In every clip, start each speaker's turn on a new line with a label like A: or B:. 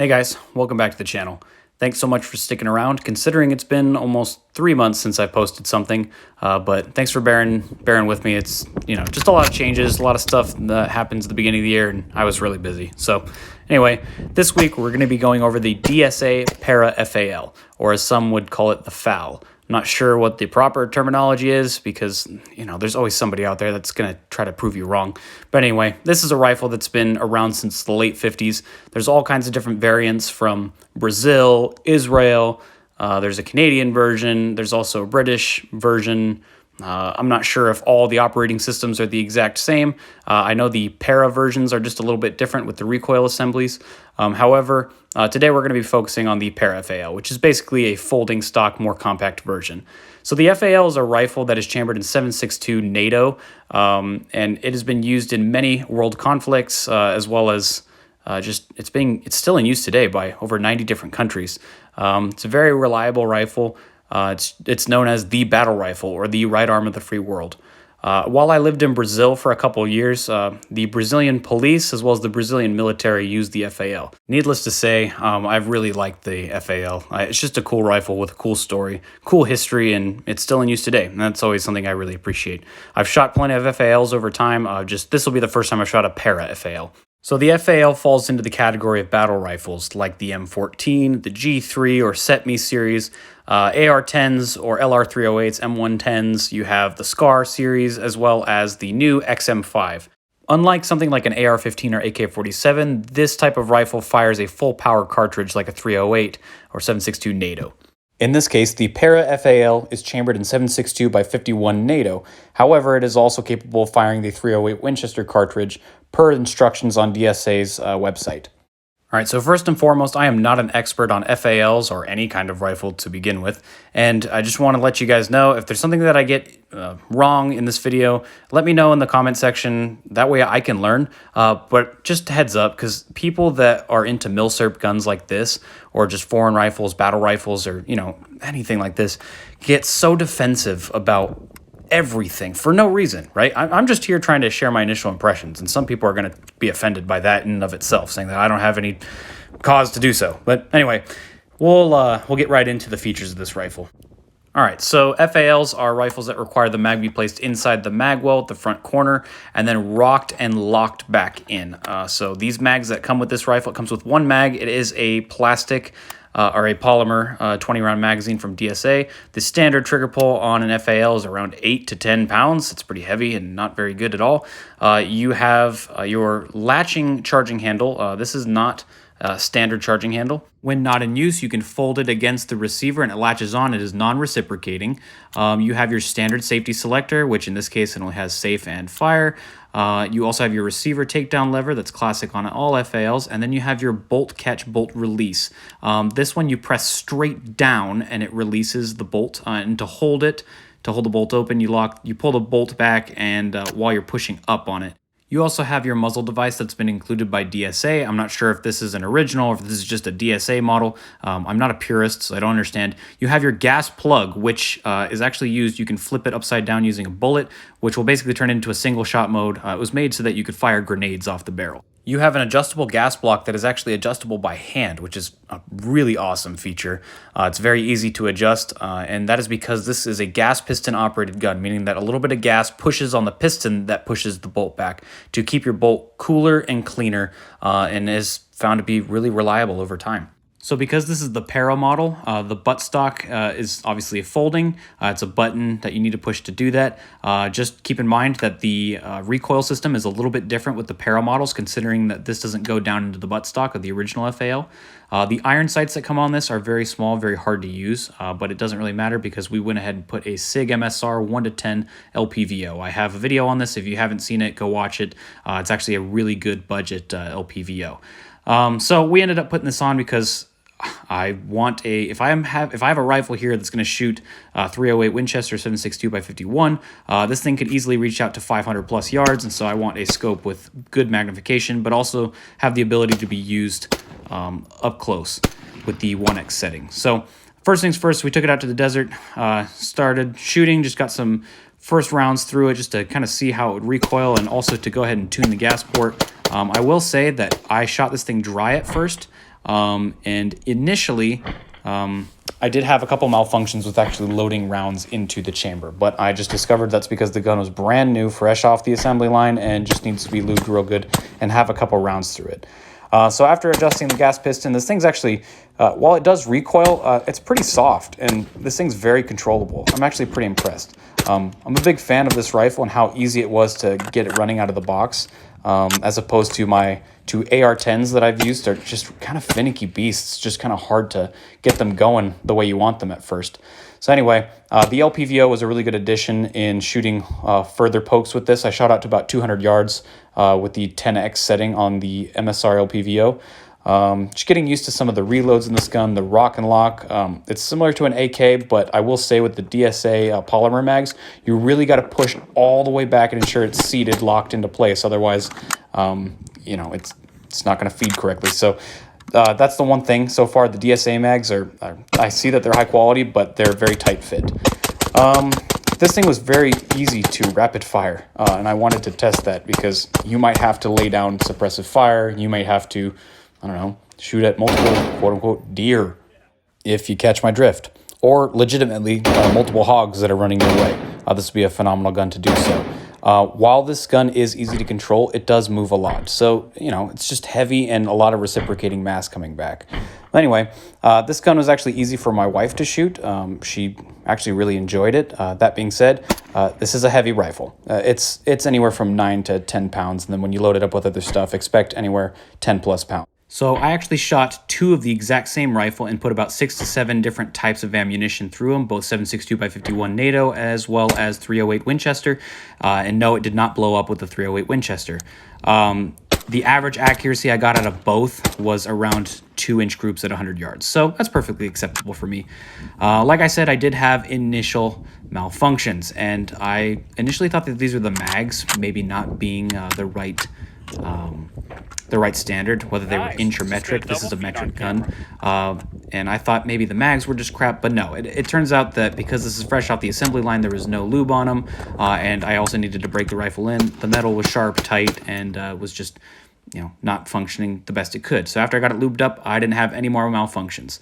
A: Hey guys, welcome back to the channel. Thanks so much for sticking around, considering it's been almost 3 months since I posted something, but thanks for bearing with me. It's, just a lot of changes, a lot of stuff that happens at the beginning of the year, and I was really busy. So anyway, this week we're going to be going over the DSA Para FAL, or as some would call it, the FAL. I'm not sure what the proper terminology is because, there's always somebody out there that's going to try to prove you wrong. But anyway, this is a rifle that's been around since the late 50s. There's all kinds of different variants from Brazil, Israel. There's a Canadian version. There's also a British version. I'm not sure if all the operating systems are the exact same. I know the Para versions are just a little bit different with the recoil assemblies. However, today we're going to be focusing on the Para FAL, which is basically a folding stock, more compact version. So the FAL is a rifle that is chambered in 7.62 NATO, and it has been used in many world conflicts, as well as it's still in use today by over 90 different countries. It's a very reliable rifle. It's known as the battle rifle or the right arm of the free world. While I lived in Brazil for a couple of years, the Brazilian police as well as the Brazilian military used the FAL. Needless to say, I've really liked the FAL. It's just a cool rifle with a cool story, cool history, and it's still in use today. And that's always something I really appreciate. I've shot plenty of FALs over time. This will be the first time I've shot a Para FAL. So the FAL falls into the category of battle rifles like the M14, the G3 or SETME series, AR-10s or LR-308s, M110s. You have the SCAR series as well as the new XM5. Unlike something like an AR-15 or AK-47, this type of rifle fires a full power cartridge like a 308 or 7.62 NATO. In this case, the Para FAL is chambered in 7.62 by 51 NATO. However, it is also capable of firing the 308 Winchester cartridge per instructions on DSA's website. All right, so first and foremost, I am not an expert on FALs or any kind of rifle to begin with, and I just want to let you guys know if there's something that I get wrong in this video, let me know in the comment section. That way I can learn, but just heads up, because people that are into milsurp guns like this, or just foreign rifles, battle rifles, or, anything like this, get so defensive about everything for no reason, right? I'm just here trying to share my initial impressions, and some people are going to be offended by that in and of itself, saying that I don't have any cause to do so. But anyway, we'll get right into the features of this rifle. All right, so FALs are rifles that require the mag be placed inside the mag well at the front corner and then rocked and locked back in. So these mags that come with this rifle, it comes with one mag. It is a plastic or a polymer 20-round magazine from DSA. The standard trigger pull on an FAL is around 8 to 10 pounds. It's pretty heavy and not very good at all. You have your latching charging handle. This is not a standard charging handle. When not in use, you can fold it against the receiver and it latches on. It is non-reciprocating. You have your standard safety selector, which in this case it only has safe and fire. You also have your receiver takedown lever that's classic on all FALs, and then you have your bolt catch bolt release. This one you press straight down and it releases the bolt, and to hold the bolt open, you pull the bolt back, and while you're pushing up on it. You also have your muzzle device that's been included by DSA. I'm not sure if this is an original or if this is just a DSA model. I'm not a purist, so I don't understand. You have your gas plug, which is actually used. You can flip it upside down using a bullet, which will basically turn it into a single shot mode. It was made so that you could fire grenades off the barrel. You have an adjustable gas block that is actually adjustable by hand, which is a really awesome feature. It's very easy to adjust, and that is because this is a gas piston operated gun, meaning that a little bit of gas pushes on the piston that pushes the bolt back to keep your bolt cooler and cleaner, and is found to be really reliable over time. So because this is the Para model, the buttstock is obviously a folding. It's a button that you need to push to do that. Just keep in mind that the recoil system is a little bit different with the Para models, considering that this doesn't go down into the buttstock of the original FAL. The iron sights that come on this are very small, very hard to use, but it doesn't really matter because we went ahead and put a SIG MSR 1 to 10 LPVO. I have a video on this. If you haven't seen it, go watch it. It's actually a really good budget LPVO. So we ended up putting this on because I want if I have a rifle here that's going to shoot 308 Winchester 7.62 by 51, this thing could easily reach out to 500 plus yards, and so I want a scope with good magnification, but also have the ability to be used up close with the 1x setting. So first things first, we took it out to the desert, started shooting, just got some first rounds through it just to kind of see how it would recoil, and also to go ahead and tune the gas port. I will say that I shot this thing dry at first. And initially, I did have a couple malfunctions with actually loading rounds into the chamber, but I just discovered that's because the gun was brand new, fresh off the assembly line, and just needs to be lubed real good and have a couple rounds through it. So after adjusting the gas piston, this thing's actually, while it does recoil, it's pretty soft, and this thing's very controllable. I'm actually pretty impressed. I'm a big fan of this rifle and how easy it was to get it running out of the box, as opposed to my two AR-10s that I've used. Are just kind of finicky beasts, just kind of hard to get them going the way you want them at first. So anyway, the LPVO was a really good addition in shooting further pokes with this. I shot out to about 200 yards with the 10x setting on the MSR LPVO. Just getting used to some of the reloads in this gun, the rock and lock. It's similar to an AK, but I will say with the DSA polymer mags, you really got to push all the way back and ensure it's seated, locked into place. Otherwise, you know, it's not going to feed correctly. So that's the one thing so far. The DSA mags are I see that they're high quality, but they're very tight fit. This thing was very easy to rapid fire, and I wanted to test that because you might have to lay down suppressive fire. You might have to, I don't know, shoot at multiple quote-unquote deer, if you catch my drift, or legitimately multiple hogs that are running your way. This would be a phenomenal gun to do so. While this gun is easy to control, it does move a lot. So, you know, it's just heavy and a lot of reciprocating mass coming back. Anyway, this gun was actually easy for my wife to shoot. She actually really enjoyed it. That being said, this is a heavy rifle. It's anywhere from 9 to 10 pounds. And then when you load it up with other stuff, expect anywhere 10 plus pounds. So I actually shot two of the exact same rifle and put about 6 to 7 different types of ammunition through them, both 7.62x51 NATO as well as 308 Winchester. And no, it did not blow up with the 308 Winchester. The average accuracy I got out of both was around 2-inch groups at 100 yards. So that's perfectly acceptable for me. Like I said, I did have initial malfunctions, and I initially thought that these were the mags, maybe not being the right standard, whether they were inch or metric. This is a metric gun. And I thought maybe the mags were just crap, but no, it turns out that because this is fresh off the assembly line, there was no lube on them. And I also needed to break the rifle in. The metal was sharp, tight, and was just, you know, not functioning the best it could. So after I got it lubed up, I didn't have any more malfunctions.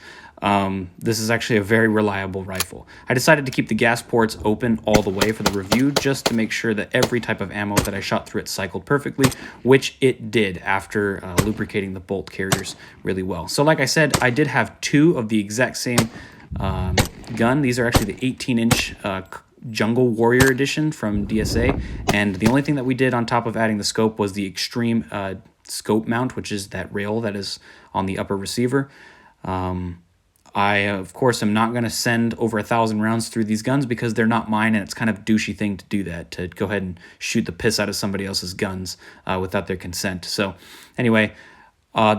A: This is actually a very reliable rifle. I decided to keep the gas ports open all the way for the review just to make sure that every type of ammo that I shot through it cycled perfectly, which it did after lubricating the bolt carriers really well. So like I said, I did have two of the exact same gun. These are actually the 18-inch Jungle Warrior Edition from DSA, and the only thing that we did on top of adding the scope was the extreme scope mount, which is that rail that is on the upper receiver. I, of course, am not going to send over 1,000 rounds through these guns because they're not mine, and it's kind of a douchey thing to do that, to go ahead and shoot the piss out of somebody else's guns without their consent. So anyway,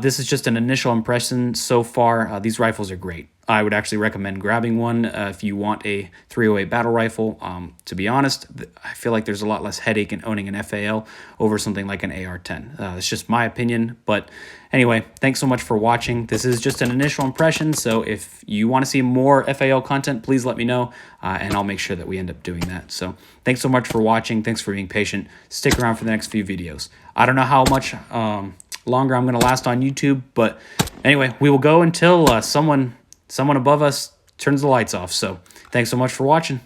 A: this is just an initial impression so far. These rifles are great. I would actually recommend grabbing one if you want a 308 battle rifle. To be honest, I feel like there's a lot less headache in owning an FAL over something like an AR-10. It's just my opinion. But anyway, thanks so much for watching. This is just an initial impression, so if you want to see more FAL content, please let me know, and I'll make sure that we end up doing that. So thanks so much for watching. Thanks for being patient. Stick around for the next few videos. I don't know how much longer I'm going to last on YouTube, but anyway, we will go until someone above us turns the lights off. So thanks so much for watching.